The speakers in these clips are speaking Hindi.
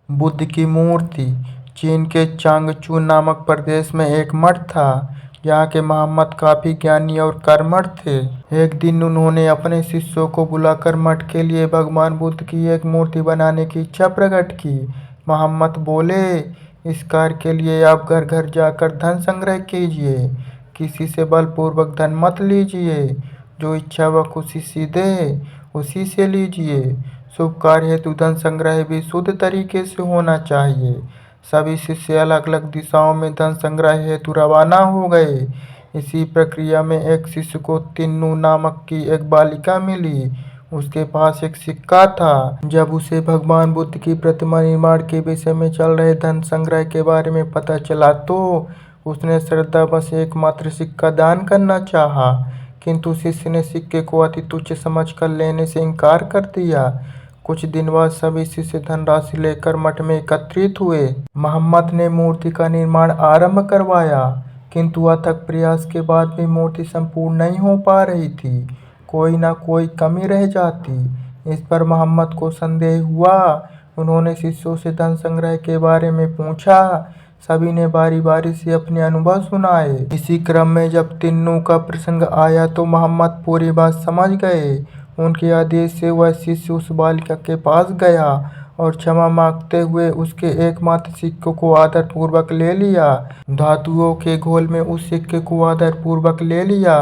बुद्ध की मूर्ति। चीन के चांगचू नामक प्रदेश में एक मठ था। यहाँ के मोहम्मद काफी ज्ञानी और कर्मठ थे। एक दिन उन्होंने अपने शिष्यों को बुलाकर मठ के लिए भगवान बुद्ध की एक मूर्ति बनाने की इच्छा प्रकट की। मोहम्मद बोले, इस कार्य के लिए आप घर घर जाकर धन संग्रह कीजिए। किसी से बलपूर्वक धन मत लीजिए। जो इच्छा व खुशी सी दे उसी से लीजिए। शुभ कार्य हेतु धन संग्रह भी शुद्ध तरीके से होना चाहिए। सभी शिष्य अलग अलग दिशाओं में धन संग्रह हेतु रवाना हो गए। इसी प्रक्रिया में एक शिष्य को तिन्नू नामक की एक बालिका मिली। उसके पास एक सिक्का था। जब उसे भगवान बुद्ध की प्रतिमा निर्माण के विषय में चल रहे धन संग्रह के बारे में पता चला तो उसने श्रद्धावश एकमात्र सिक्का दान करना चाहा, किंतु शिष्य ने सिक्के को अति तुच्छ समझकर लेने से इनकार कर दिया। कुछ दिन बाद सभी शिष्य धनराशि लेकर मठ में एकत्रित हुए। मोहम्मद ने मूर्ति का निर्माण आरंभ करवाया, किंतु अथक प्रयास के बाद भी मूर्ति संपूर्ण नहीं हो पा रही थी। कोई न कोई कमी रह जाती। इस पर मोहम्मद को संदेह हुआ। उन्होंने शिष्यों से धन संग्रह के बारे में पूछा। सभी ने बारी बारी से अपने अनुभव सुनाए। इसी क्रम में जब तिन्नू का प्रसंग आया तो मोहम्मद पूरी बात समझ गए। उनके आदेश से वह शिष्य उस बालिका के पास गया और क्षमा मांगते हुए उसके एकमात्र सिक्के को आदर पूर्वक ले लिया। धातुओं के घोल में उस सिक्के को आदर पूर्वक ले लिया।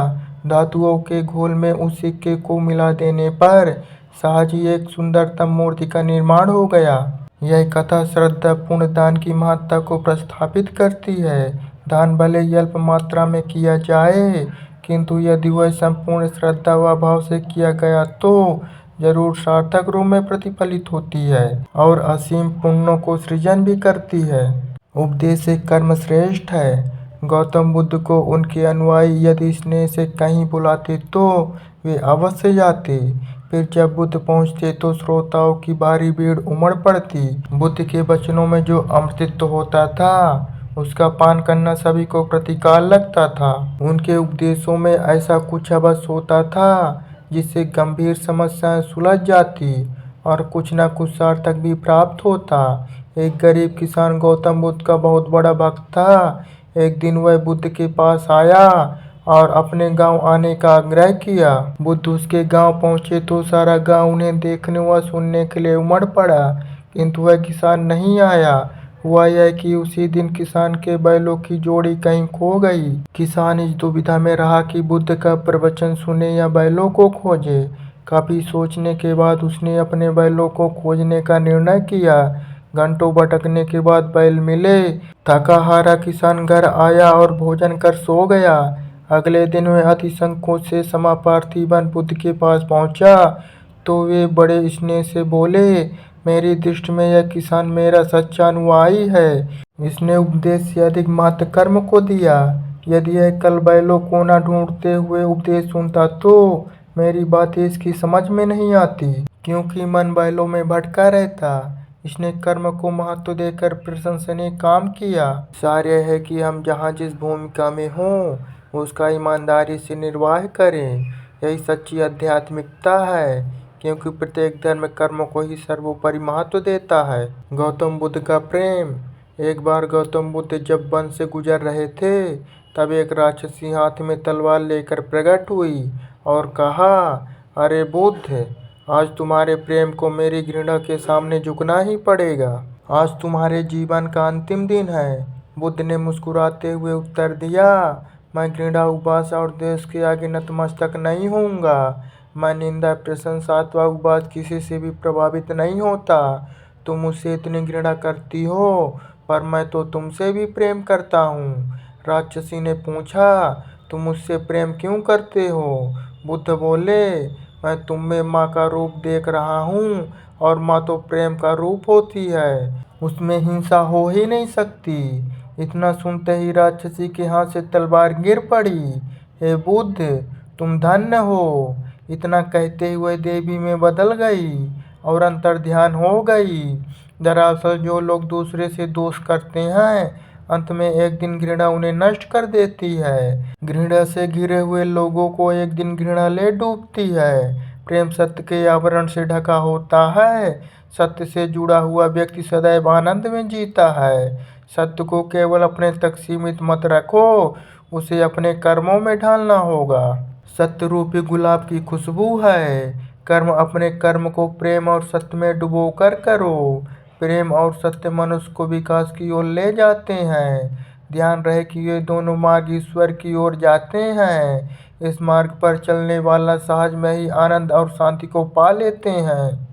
धातुओं के घोल में उस सिक्के को मिला देने पर सहज ही एक सुंदरतम मूर्ति का निर्माण हो गया। यह कथा श्रद्धा पूर्ण दान की महत्ता को प्रस्थापित करती है। दान भले ही अल्प मात्रा में किया जाए, किंतु यदि वह संपूर्ण श्रद्धा व भाव से किया गया तो जरूर सार्थक रूप में प्रतिफलित होती है और असीम पुण्यों को सृजन भी करती है। उपदेश से कर्म श्रेष्ठ है। गौतम बुद्ध को उनके अनुयायी यदि स्नेह से कहीं बुलाते तो वे अवश्य जाते। फिर जब बुद्ध पहुंचते तो श्रोताओं की भारी भीड़ उमड़ पड़ती। बुद्ध के वचनों में जो अमृतत्व होता था उसका पान करना सभी को प्रतिकार लगता था। उनके उपदेशों में ऐसा कुछ अवश्य होता था जिससे गंभीर समस्याएं सुलझ जाती और कुछ न कुछ सार्थक भी प्राप्त होता। एक गरीब किसान गौतम बुद्ध का बहुत बड़ा भक्त था। एक दिन वह बुद्ध के पास आया और अपने गांव आने का आग्रह किया। बुद्ध उसके गांव पहुंचे तो सारा गांव उन्हें देखने व सुनने के लिए उमड़ पड़ा, किंतु वह किसान नहीं आया। हुआ यह कि उसी दिन किसान के बैलों की जोड़ी कहीं खो गई। किसान इस दुविधा में रहा कि बुद्ध का प्रवचन सुने या बैलों को खोजे। काफी सोचने के बाद उसने अपने बैलों को खोजने का निर्णय किया। घंटों भटकने के बाद बैल मिले। थका हारा किसान घर आया और भोजन कर सो गया। अगले दिन वह अति संकोच से समापार्थिवन बुद्ध के पास पहुंचा तो वे बड़े स्नेह से बोले, मेरी दृष्टि में यह किसान मेरा सच्चा अनुयायी है। इसने उपदेश से अधिक महत्व कर्म को दिया। यदि यह कल बैलों को न ढूंढते हुए उपदेश सुनता तो मेरी बातें इसकी समझ में नहीं आती, क्योंकि मन बैलों में भटका रहता। इसने कर्म को महत्व देकर प्रशंसनीय काम किया। सार यह है कि हम जहाँ जिस भूमिका में हों उसका ईमानदारी से निर्वाह करें। यही सच्ची आध्यात्मिकता है, क्योंकि प्रत्येक धर्म कर्म को ही सर्वोपरि महत्व देता है। गौतम बुद्ध का प्रेम। एक बार गौतम बुद्ध जब वन से गुजर रहे थे तब एक राक्षसी हाथ में तलवार लेकर प्रकट हुई और कहा, अरे बुद्ध, आज तुम्हारे प्रेम को मेरी घृणा के सामने झुकना ही पड़ेगा। आज तुम्हारे जीवन का अंतिम दिन है। बुद्ध ने मुस्कुराते हुए उत्तर दिया, मैं घृणा, उपहास और द्वेष के आगे नतमस्तक नहीं होऊंगा। मैं निंदा, प्रशंसा अथवा उपहास किसी से भी प्रभावित नहीं होता। तुम मुझसे इतनी घृणा करती हो, पर मैं तो तुमसे भी प्रेम करता हूँ। राक्षसी ने पूछा, तुम मुझसे प्रेम क्यों करते हो? बुद्ध बोले, मैं तुम में माँ का रूप देख रहा हूँ और माँ तो प्रेम का रूप होती है, उसमें हिंसा हो ही नहीं सकती। इतना सुनते ही राक्षसी के हाथ से तलवार गिर पड़ी। हे बुद्ध, तुम धन्य हो। इतना कहते हुए देवी में बदल गई और अंतर्ध्यान हो गई। दरअसल जो लोग दूसरे से दोष करते हैं अंत में एक दिन घृणा उन्हें नष्ट कर देती है। घृणा से घिरे हुए लोगों को एक दिन घृणा ले डूबती है। प्रेम सत्य के आवरण से ढका होता है। सत्य से जुड़ा हुआ व्यक्ति सदैव आनंद में जीता है। सत्य को केवल अपने तक सीमित मत रखो, उसे अपने कर्मों में ढालना होगा। सत्य रूपी गुलाब की खुशबू है। अपने कर्म को प्रेम और सत्य में डुबो कर करो। प्रेम और सत्य मनुष्य को विकास की ओर ले जाते हैं। ध्यान रहे कि ये दोनों मार्ग ईश्वर की ओर जाते हैं। इस मार्ग पर चलने वाला सहज में ही आनंद और शांति को पा लेते हैं।